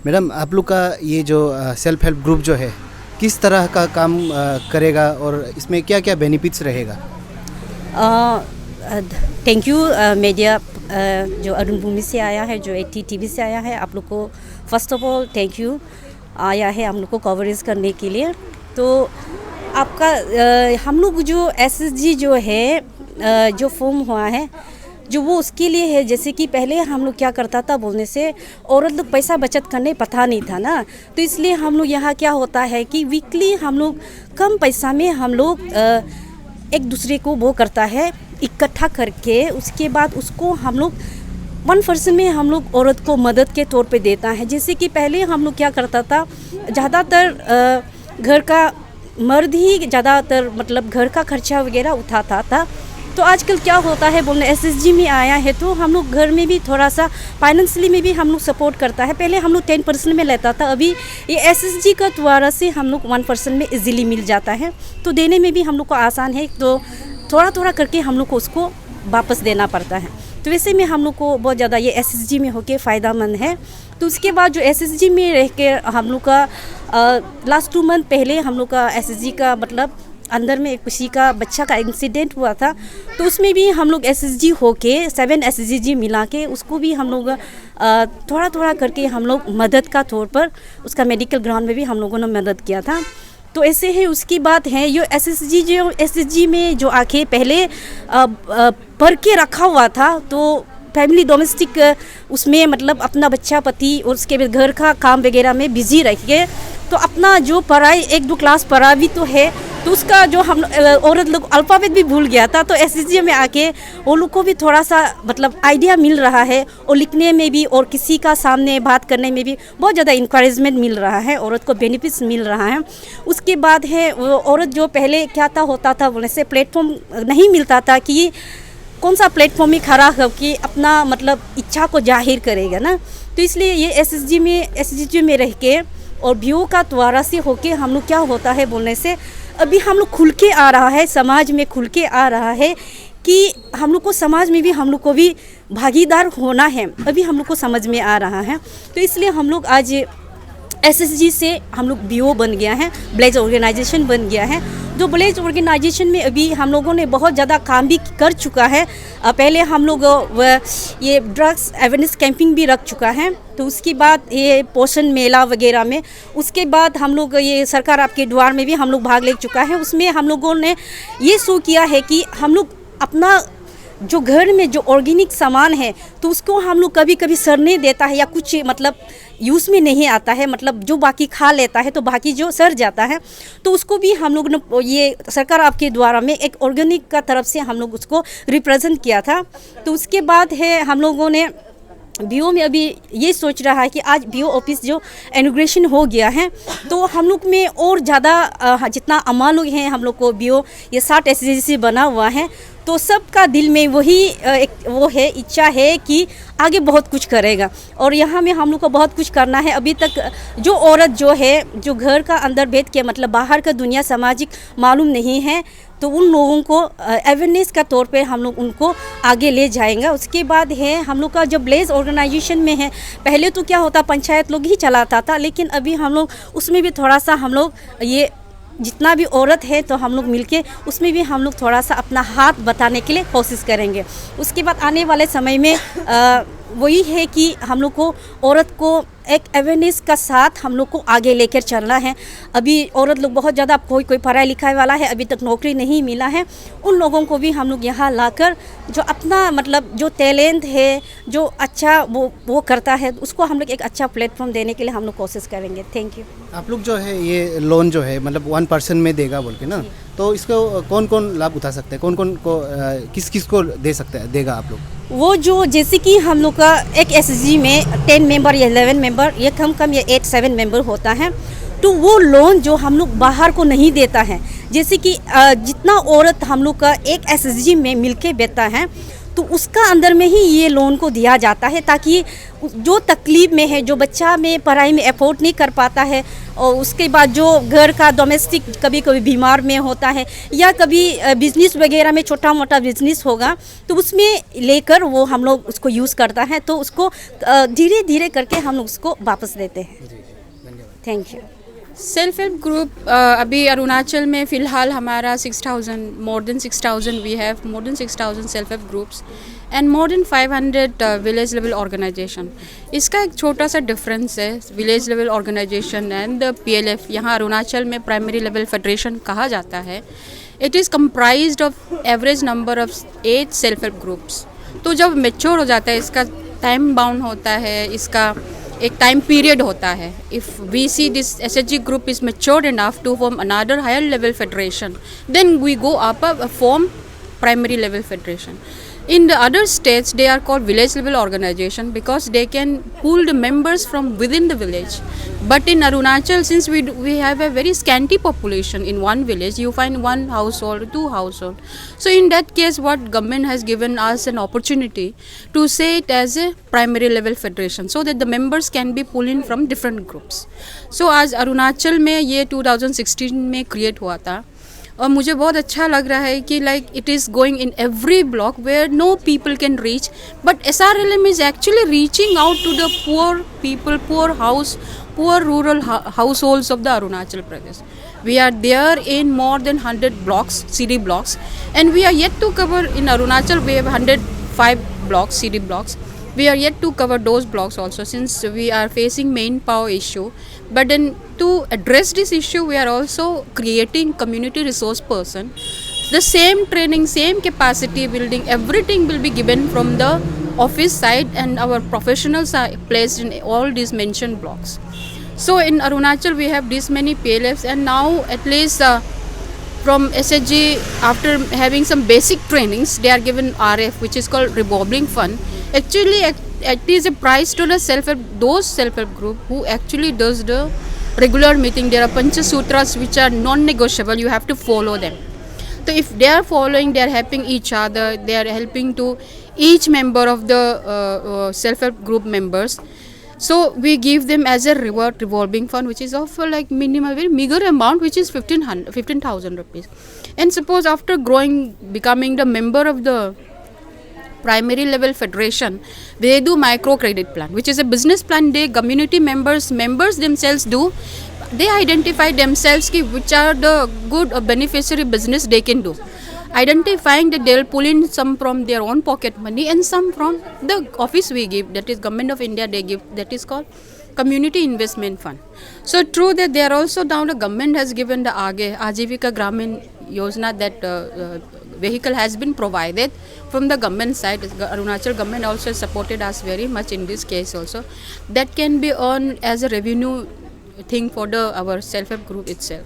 Madam आप लोग का ये जो सेल्फ हेल्प ग्रुप जो है किस तरह का काम करेगा और इसमें क्या क्या बेनिफिट्स रहेगा? थैंक यू मीडिया जो अरुण भूमि से आया है, जो एटी टीवी से आया है, आप लोग को first of all thank you आया है हम लोग को कवरेज करने के लिए। तो आपका हम लोग जो एसएसजी जो है जो फॉर्म हुआ है जो वो उसके लिए है, जैसे कि पहले हम लोग क्या करता था बोलने से औरत लोग पैसा बचत करने पता नहीं था ना, तो इसलिए हम लोग यहाँ क्या होता है कि वीकली हम लोग कम पैसा में हम लोग एक दूसरे को वो करता है इकट्ठा करके, उसके बाद उसको हम लोग 1% में हम लोग औरत को मदद के तौर पे देता है। जैसे कि पहले हम लोग क्या करता था, ज़्यादातर घर का मर्द ही ज़्यादातर मतलब घर का खर्चा वगैरह उठाता था। तो आजकल क्या होता है बोलने एसएसजी में आया है तो हम लोग घर में भी थोड़ा सा फाइनेंशियली में भी हम लोग सपोर्ट करता है। पहले हम लोग 10% में लेता था, अभी ये एसएसजी का द्वारा से हम लोग 1% में इजीली मिल जाता है, तो देने में भी हम लोग को आसान है। तो थोड़ा थोड़ा करके हम लोग को उसको वापस देना पड़ता है। तो वैसे में हम लोग को बहुत ज़्यादा ये एसएसजी में होके फ़ायदेमंद है। तो उसके बाद जो एसएसजी में रह के हम लोग का लास्ट 2 मंथ पहले हम लोग का एसएसजी का मतलब अंदर में किसी का बच्चा का इंसिडेंट हुआ था, तो उसमें भी हम लोग एसएसजी होके 7 एसएसजी मिला के उसको भी हम लोग थोड़ा थोड़ा करके हम लोग मदद का तौर पर उसका मेडिकल ग्राउंड में भी हम लोगों ने मदद किया था। तो ऐसे है उसकी बात है, ये एसएसजी में जो आके पहले भर के रखा हुआ था, तो फैमिली डोमेस्टिक उसमें मतलब अपना बच्चा पति और उसके बाद घर का काम वगैरह में बिजी रहिए, तो अपना जो पढ़ाई 1-2 क्लास पढ़ा भी तो है, तो उसका जो हम औरत लोग अल्फ़ाबेट भी भूल गया था। तो एसएसजी में आके वो लोग को भी थोड़ा सा मतलब आइडिया मिल रहा है और लिखने में भी और किसी का सामने बात करने में भी बहुत ज़्यादा इंकरेजमेंट मिल रहा है, औरत को बेनिफिट्स मिल रहा है। उसके बाद है औरत जो पहले क्या होता था बोलने से प्लेटफॉर्म नहीं मिलता था कि कौन सा प्लेटफॉर्म में खड़ा होकर अपना मतलब इच्छा को जाहिर करेगा ना, तो इसलिए ये एसएसजी में रह के और बीओ का द्वारा से होके हम लोग क्या होता है बोलने से अभी हम लोग खुल के आ रहा है, समाज में खुल के आ रहा है कि हम लोग को समाज में भी हम लोग को भी भागीदार होना है, अभी हम लोग को समझ में आ रहा है। तो इसलिए हम लोग आज एसएसजी से हम लोग बीओ बन गया है, ब्लेज ऑर्गेनाइजेशन बन गया है। जो ब्लेज ऑर्गेनाइजेशन में अभी हम लोगों ने बहुत ज़्यादा काम भी कर चुका है। पहले हम लोग ये ड्रग्स अवेयरनेस कैंपिंग भी रख चुका है, तो उसके बाद ये पोषण मेला वगैरह में, उसके बाद हम लोग ये सरकार आपके द्वार में भी हम लोग भाग ले चुका है। उसमें हम लोगों ने ये शो किया है कि हम लोग अपना जो घर में जो ऑर्गेनिक सामान है तो उसको हम लोग कभी कभी सड़ने देता है या कुछ मतलब यूज़ में नहीं आता है, मतलब जो बाकी खा लेता है तो बाकी जो सड़ जाता है, तो उसको भी हम लोग ने ये सरकार आपके द्वारा में एक ऑर्गेनिक का तरफ से हम लोग उसको रिप्रेजेंट किया था। तो उसके बाद है हम लोगों ने बीओ में अभी ये सोच रहा है कि आज बीओ ऑफिस जो इनॉग्रेशन हो गया है तो हम लोग में और ज़्यादा जितना अम्मा लोग हैं हम लोग को बीओ ये 60 एसएसजी बना हुआ है, तो सबका दिल में वही एक वो है इच्छा है कि आगे बहुत कुछ करेगा और यहाँ में हम लोग को बहुत कुछ करना है। अभी तक जो औरत जो है जो घर का अंदर बैठ के मतलब बाहर का दुनिया सामाजिक मालूम नहीं है, तो उन लोगों को अवेयरनेस का तौर पे हम लोग उनको आगे ले जाएंगे। उसके बाद है हम लोग का जब ब्लेज ऑर्गेनाइजेशन में है, पहले तो क्या होता पंचायत लोग ही चलाता था, लेकिन अभी हम लोग उसमें भी थोड़ा सा हम लोग ये जितना भी औरत है तो हम लोग मिलके उसमें भी हम लोग थोड़ा सा अपना हाथ बताने के लिए कोशिश करेंगे। उसके बाद आने वाले समय में वही है कि हम लोग को औरत को एक अवेयरनेस का साथ हम लोग को आगे लेकर चलना है। अभी औरत लोग बहुत ज़्यादा कोई पढ़ाई लिखाई वाला है अभी तक नौकरी नहीं मिला है, उन लोगों को भी हम लोग यहाँ लाकर जो अपना मतलब जो टैलेंट है जो अच्छा वो करता है उसको हम लोग एक अच्छा प्लेटफॉर्म देने के लिए हम लोग कोशिश करेंगे। Thank you. आप लोग जो है ये लोन जो है मतलब 1% में देगा बोल के ना, तो इसको कौन कौन लाभ उठा सकते हैं, कौन कौन को किस किस को दे सकते हैं देगा आप लोग? वो जो जैसे कि हम लोग का एक एसएसजी में 10 मेंबर या 11 मेंबर या कम या 8-7 मेंबर होता है, तो वो लोन जो हम लोग बाहर को नहीं देता है, जैसे कि जितना औरत हम लोग का एक एसएसजी में मिलके बैठता है तो उसका अंदर में ही ये लोन को दिया जाता है, ताकि जो तकलीफ में है, जो बच्चा में पढ़ाई में अफोर्ड नहीं कर पाता है, और उसके बाद जो घर का डोमेस्टिक कभी कभी बीमार में होता है, या कभी बिजनेस वगैरह में छोटा मोटा बिजनेस होगा, तो उसमें लेकर वो हम लोग उसको यूज़ करता है, तो उसको धीरे धीरे करके हम लोग उसको वापस देते हैं। Thank you. Self help group अभी अरुणाचल में फ़िलहाल हमारा 6,000 more than 6,000 we have more than 6,000 self help groups and more than 500 village level organisation. इसका एक छोटा सा डिफरेंस है village level organisation and the PLF। यहाँ अरुणाचल में प्राइमरी लेवल फेडरेशन कहा जाता है। It is comprised of average number of 8 self help groups. तो जब मेच्योर हो जाता है, इसका टाइम बाउंड होता है, इसका एक टाइम पीरियड होता है। If we see this SHG group is matured enough to form another higher level federation, then we go up form primary level federation. In the other states, they are called village level organization because they can pool the members from within the village. But in Arunachal, since we have a very scanty population in one village, you find one household, 2 household. So in that case, what government has given us an opportunity to say it as a primary level federation, so that the members can be pulling from different groups. So आज अरुणाचल में ये 2016 में create हुआ था, और मुझे बहुत अच्छा लग रहा है कि like it is going in every block where no people can reach, but SRLM is actually reaching out to the poor people, poor rural households of the Arunachal Pradesh. We are there in more than 100 blocks, CD blocks, and we are yet to cover in Arunachal. We have 105 blocks, CD blocks. We are yet to cover those blocks also, since we are facing manpower issue. But then to address this issue, we are also creating community resource person. The same training, same capacity building, everything will be given from the office side, and our professionals are placed in all these mentioned blocks. So in Arunachal, we have this many PLFs, and now at least from SHG, after having some basic trainings, they are given RF, which is called revolving fund. Actually, it is a prize to the those self-help group who actually does the regular meeting. There are Pancha Sutras which are non-negotiable. You have to follow them. So if they are following, they are helping each other. They are helping to each member of the self-help group members. So we give them as a reward revolving fund, which is of like minimal, very meager amount, which is 15,000 rupees. And suppose after growing, becoming the member of the primary level federation, they do micro credit plan, which is a business plan. They community members themselves do. They identify themselves ki which are the good beneficiary business they can do, identifying that they'll pull in some from their own pocket money and some from the office we give, that is Government of India they give, that is called Community Investment Fund. So true that they are also now the government has given the Ajivika Gramin Yojana, that vehicle has been provided from the government side. Arunachal government also supported us very much in this case also. That can be earned as a revenue thing for our self-help group itself.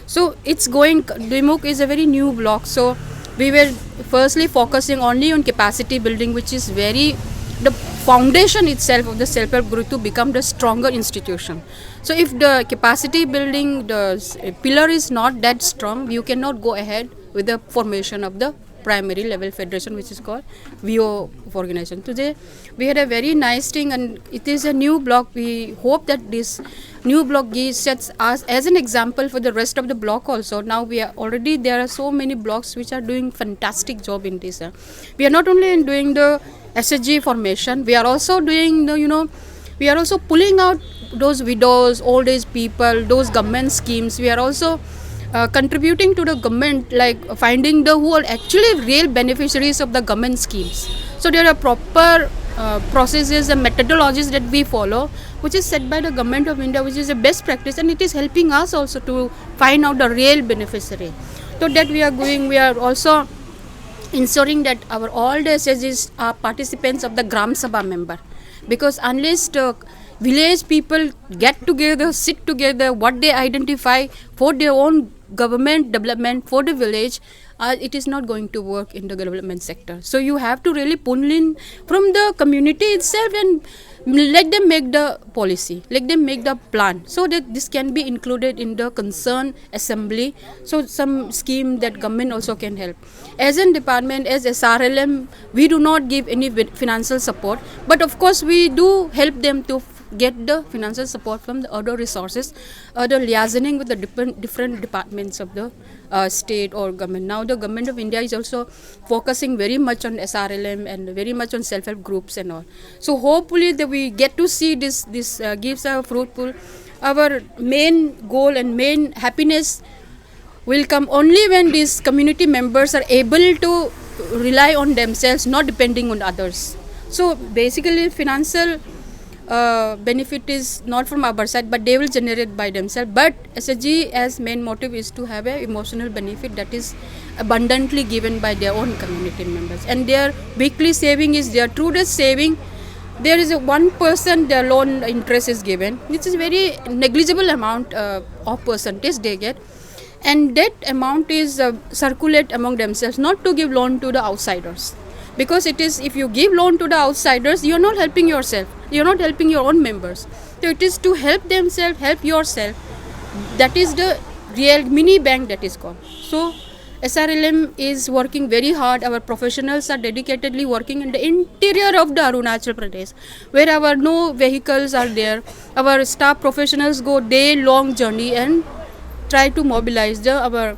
So it's going, Dimuk is a very new block. So we were firstly focusing only on capacity building, which is the foundation itself of the self-help group to become the stronger institution. So if the capacity building, the pillar is not that strong, you cannot go ahead with the formation of the primary level federation, which is called VO organization. Today we had a very nice thing, and it is a new block. We hope that this new block sets us as an example for the rest of the block also. Now there are so many blocks which are doing fantastic job in this. We are not only doing the SHG formation, we are also doing we are also pulling out those widows, old age people, those government schemes. We are also contributing to the government, like finding who are actually real beneficiaries of the government schemes. So there are proper processes and methodologies that we follow, which is set by the Government of India, which is a best practice, and it is helping us also to find out the real beneficiary. So that we are going, we are also ensuring that all the SHGs are participants of the Gram Sabha member, because unless the village people get together, sit together, what they identify for their own government development for the village, it is not going to work in the development sector. So you have to really pull in from the community itself and let them make the policy, let them make the plan, so that this can be included in the concerned assembly, so some scheme that government also can help. As a department, as SRLM, we do not give any financial support, but of course we do help them to get the financial support from the other resources, other liaisoning with the different departments of the state or government. Now the government of India is also focusing very much on SRLM and very much on self-help groups and all. So hopefully that we get to see this gives a fruitful. Our main goal and main happiness will come only when these community members are able to rely on themselves, not depending on others. So basically financial benefit is not from our side, but they will generate by themselves. But SHG as main motive is to have a emotional benefit that is abundantly given by their own community members, and their weekly saving is their truest saving. There is a 1% their loan interest is given, which is very negligible amount of percentage they get, and that amount is circulate among themselves, not to give loan to the outsiders. Because it is, if you give loan to the outsiders, you are not helping yourself, you are not helping your own members. So it is to help themselves, help yourself. That is the real mini bank that is called. So SRLM is working very hard. Our professionals are dedicatedly working in the interior of the Arunachal Pradesh, where our no vehicles are there. Our staff professionals go day-long journey and try to mobilize our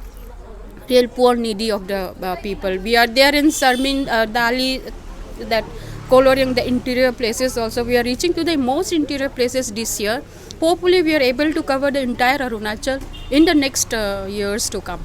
real poor needy of the people. We are there in Sarmin, Dali, that coloring the interior places also. We are reaching to the most interior places this year. Hopefully we are able to cover the entire Arunachal in the next years to come.